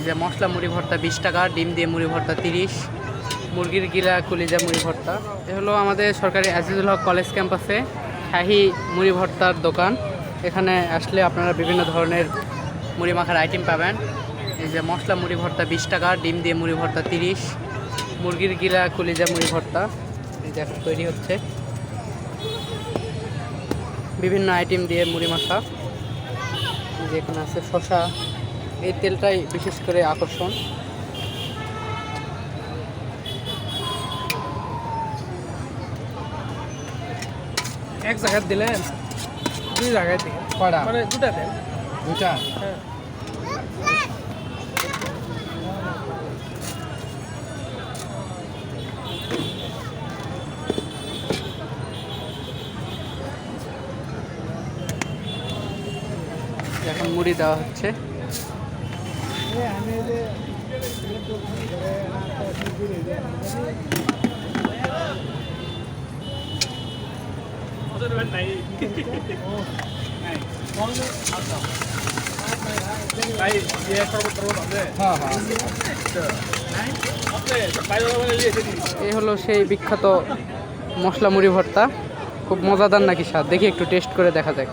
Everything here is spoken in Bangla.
যে মশলা মুড়ি ভর্তা 20 টাকা, ডিম দিয়ে মুড়ি ভর্তা 30, মুরগির গিলা কলিজা মুড়ি ভর্তা। এ হলো আমাদের সরকারি আজিজুল হক কলেজ ক্যাম্পাসে শাহী মুড়ি ভর্তার দোকান। এখানে আসলে আপনারা বিভিন্ন ধরনের মুড়ি মাখার আইটেম পাবেন। এই যে মশলা মুড়ি ভর্তা 20 টাকা, ডিম দিয়ে মুড়ি ভর্তা 30, মুরগির গিলা কলিজা মুড়ি ভর্তা। এই যে এখন তৈরি হচ্ছে বিভিন্ন আইটেম দিয়ে মুড়ি মাখা। এই যে এখানে আছে শসা, এই তেলটাই বিশেষ করে আকর্ষণ। এক জায়গায় দিলেন, দুই জায়গায় দিলেন, কড়া মানে দুটা দেন। দুটা। হ্যাঁ, এখন মুড়ি দেওয়া হচ্ছে। এই হলো সেই বিখ্যাত মশলা মুড়ি ভর্তা। খুব মজাদার নাকি স্বাদ, দেখি একটু টেস্ট করে দেখা যাক।